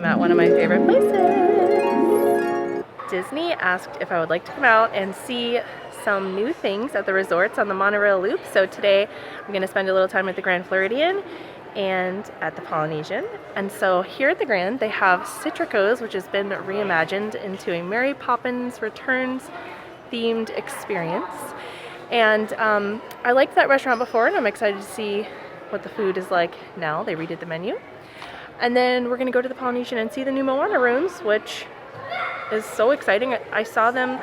I'm at one of my favorite places. Disney asked if I would like to come out and see some new things at the resorts on the monorail loop. So today I'm going to spend a little time at the Grand Floridian and at the Polynesian. And so here at the Grand they have Citricos, which has been reimagined into a Mary Poppins Returns themed experience. And I liked that restaurant before, and I'm excited to see what the food is like now. They redid the menu. And then we're going to go to the Polynesian and see the new Moana rooms, which is so exciting. I saw them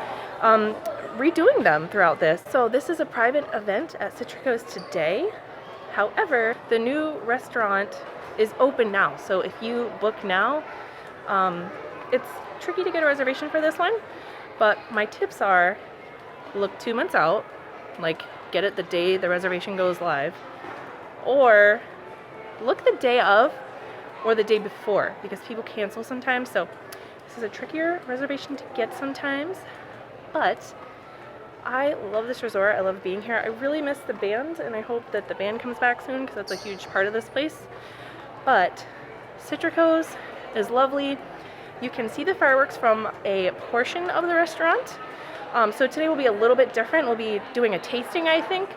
redoing them throughout this. So this is a private event at Citricos today. However, the new restaurant is open now. So if you book now, it's tricky to get a reservation for this one. But my tips are, look 2 months out, like get it the day the reservation goes live, or look the day of or the day before, because people cancel sometimes. So this is a trickier reservation to get sometimes, but I love this resort. I love being here. I really miss the band, and I hope that the band comes back soon because that's a huge part of this place. But Citricos is lovely. You can see the fireworks from a portion of the restaurant. So today will be a little bit different. We'll be doing a tasting, I think,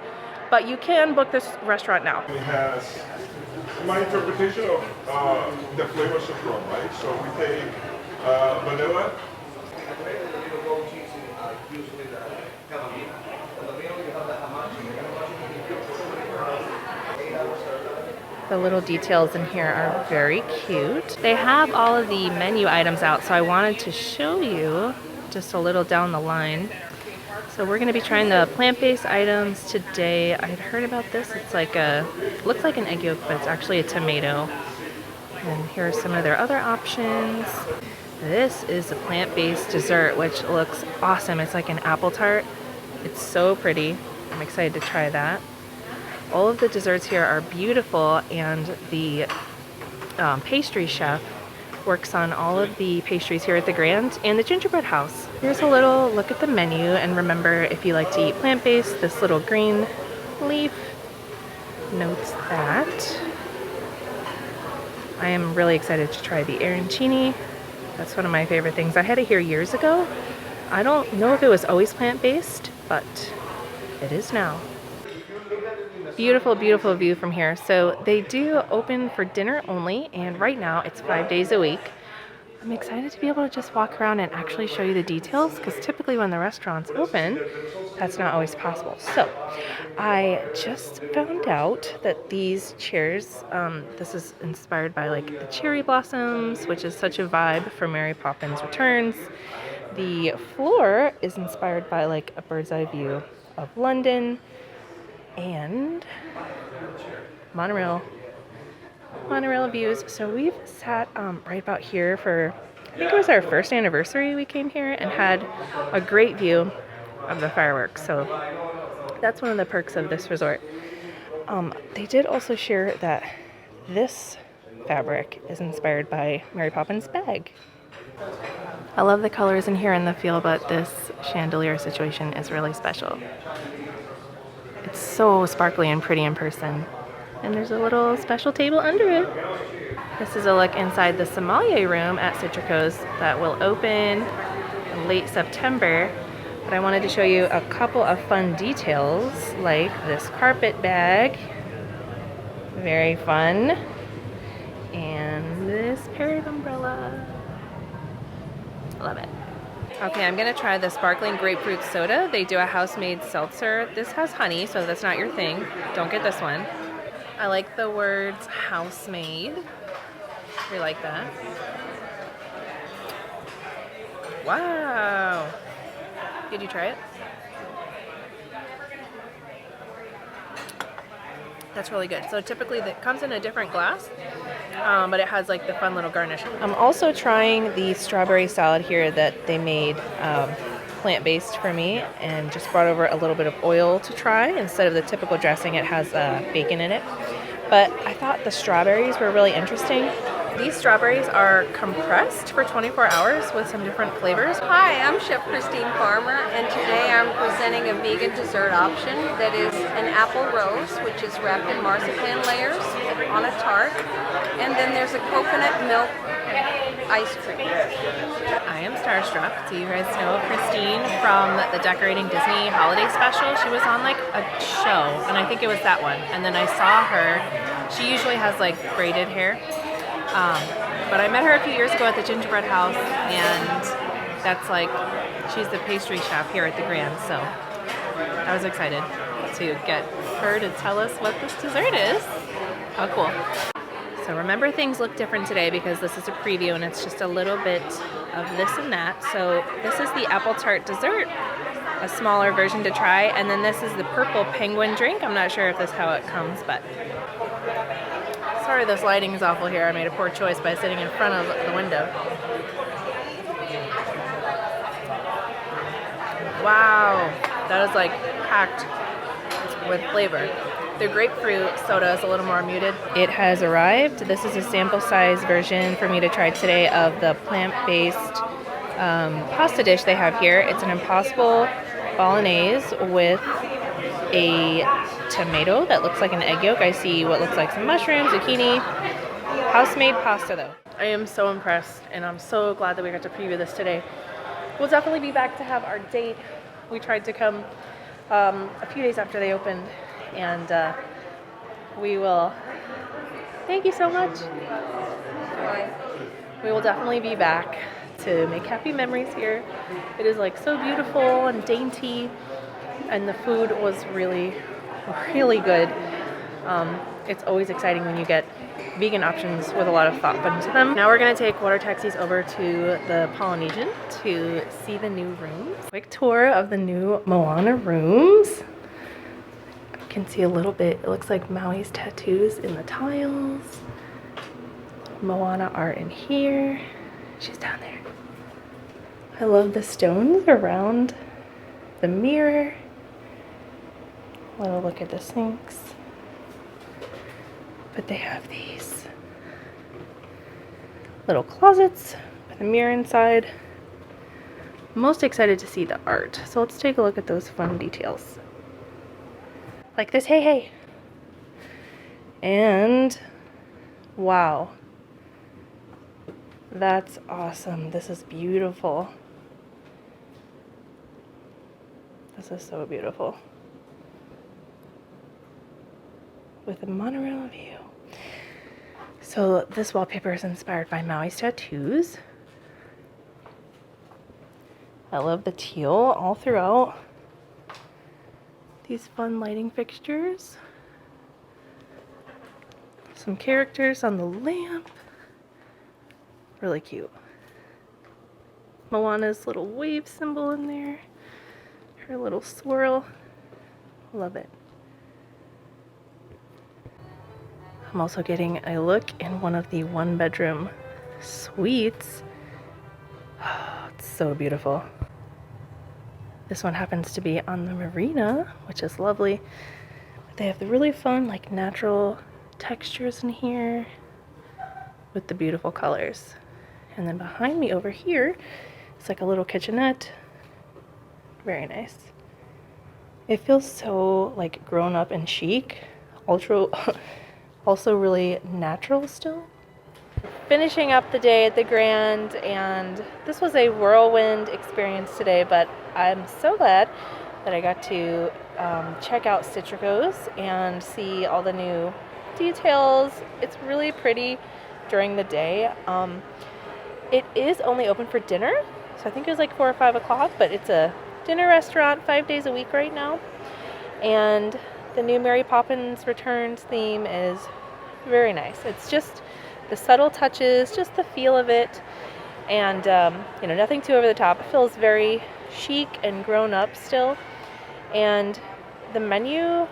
but you can book this restaurant now. It has my interpretation of the flavors of rum, right? So we take vanilla. The little details in here are very cute. They have all of the menu items out, so I wanted to show you just a little down the line. So we're going to be trying the plant-based items today. I had heard about this. It's like looks like an egg yolk, but it's actually a tomato. And here are some of their other options. This is a plant-based dessert, which looks awesome. It's like an apple tart. It's so pretty. I'm excited to try that. All of the desserts here are beautiful, and the pastry chef works on all of the pastries here at the Grand and the gingerbread house. Here's a little look at the menu, and remember, if you like to eat plant-based, this little green leaf notes that. I am really excited to try the arancini. That's one of my favorite things. I had it here years ago. I don't know if it was always plant-based, but it is now. Beautiful, beautiful view from here. So they do open for dinner only, and right now it's 5 days a week. I'm excited to be able to just walk around and actually show you the details, because typically when the restaurant's open, that's not always possible. So I just found out that these chairs, this is inspired by like the cherry blossoms, which is such a vibe for Mary Poppins Returns. The floor is inspired by like a bird's eye view of London, and monorail views. So we've sat right about here for, I think it was our first anniversary we came here, and had a great view of the fireworks. So that's one of the perks of this resort. They did also share that this fabric is inspired by Mary Poppins' bag. I love the colors in here and the feel, but this chandelier situation is really special. It's so sparkly and pretty in person. And there's a little special table under it. This is a look inside the sommelier room at Citricos that will open in late September. But I wanted to show you a couple of fun details, like this carpet bag. Very fun. And this parrot umbrella. Love it. Okay, I'm gonna try the sparkling grapefruit soda. They do a house-made seltzer. This has honey, so that's not your thing. Don't get this one. I like the words house-made. We like that. Wow. Did you try it? That's really good. So typically it comes in a different glass, but it has like the fun little garnish. I'm also trying the strawberry salad here that they made plant-based for me, and just brought over a little bit of oil to try. Instead of the typical dressing, it has bacon in it. But I thought the strawberries were really interesting. These strawberries are compressed for 24 hours with some different flavors. Hi, I'm Chef Christine Farmer, and today I'm presenting a vegan dessert option that is an apple rose, which is wrapped in marzipan layers on a tart. And then there's a coconut milk ice cream. I am starstruck. Do you guys know Christine from the Decorating Disney Holiday Special? She was on like a show, and I think it was that one. And then I saw her. She usually has like braided hair. But I met her a few years ago at the Gingerbread House, and that's like, she's the pastry chef here at the Grand, so I was excited to get her to tell us what this dessert is. How cool. So remember, things look different today because this is a preview and it's just a little bit of this and that. So this is the apple tart dessert, a smaller version to try, and then this is the purple penguin drink. I'm not sure if this is how it comes, but sorry this lighting is awful here. I made a poor choice by sitting in front of the window. Wow, that is like packed with flavor. The grapefruit soda is a little more muted. It has arrived. This is a sample size version for me to try today of the plant-based pasta dish they have here. It's an Impossible Bolognese with a tomato that looks like an egg yolk. I see what looks like some mushrooms, zucchini. House-made pasta though. I am so impressed and I'm so glad that we got to preview this today. We'll definitely be back to have our date. We tried to come a few days after they opened, and we will, thank you so much. We will definitely be back to make happy memories here. It is like so beautiful and dainty, and the food was really, really good. It's always exciting when you get vegan options with a lot of thought put into them. Now we're gonna take water taxis over to the Polynesian to see the new rooms. Quick tour of the new Moana rooms. You can see a little bit, it looks like Maui's tattoos in the tiles. Moana art in here. She's down there. I love the stones around the mirror. Little look at the sinks. But they have these little closets with a mirror inside. I'm most excited to see the art. So let's take a look at those fun details. Like this, hey, hey. And wow. That's awesome. This is beautiful. This is so beautiful. With a monorail view. So this wallpaper is inspired by Maui's tattoos. I love the teal all throughout. These fun lighting fixtures. Some characters on the lamp. Really cute. Moana's little wave symbol in there. Her little swirl. Love it. I'm also getting a look in one of the one-bedroom suites. Oh, it's so beautiful. This one happens to be on the marina, which is lovely. They have the really fun, like, natural textures in here with the beautiful colors. And then behind me over here, it's like a little kitchenette. Very nice. It feels so, like, grown up and chic. Also really natural still. Finishing up the day at the Grand, and this was a whirlwind experience today, but I'm so glad that I got to check out Citricos and see all the new details. It's really pretty during the day. It is only open for dinner, so I think it was like 4 or 5 o'clock, but it's a dinner restaurant 5 days a week right now. And the new Mary Poppins Returns theme is very nice. It's just the subtle touches, just the feel of it, and you know, nothing too over the top. It feels very chic and grown up still. And the menu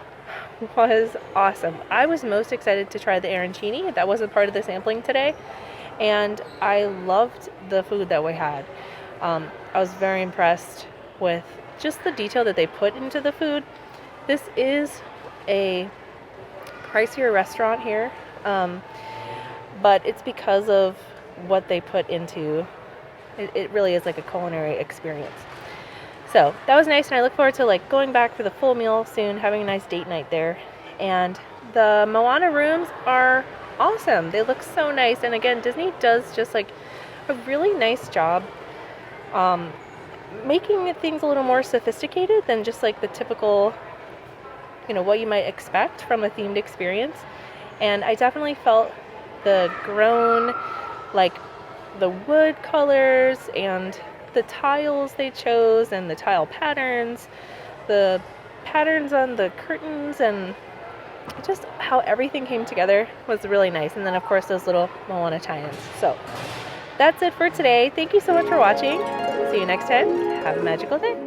was awesome. I was most excited to try the arancini. That wasn't part of the sampling today, and I loved the food that we had. I was very impressed with just the detail that they put into the food. This is a pricier restaurant here, but it's because of what they put into it. It really is like a culinary experience. So that was nice, and I look forward to like going back for the full meal soon, having a nice date night there. And the Moana rooms are awesome. They look so nice, and again, Disney does just like a really nice job making things a little more sophisticated than just like the typical, you know, what you might expect from a themed experience. And I definitely felt the grown, like the wood colors and the tiles they chose and the tile patterns, the patterns on the curtains, and just how everything came together was really nice. And then of course those little Moana tie-ins. So that's it for today. Thank you so much for watching. See you next time. Have a magical day.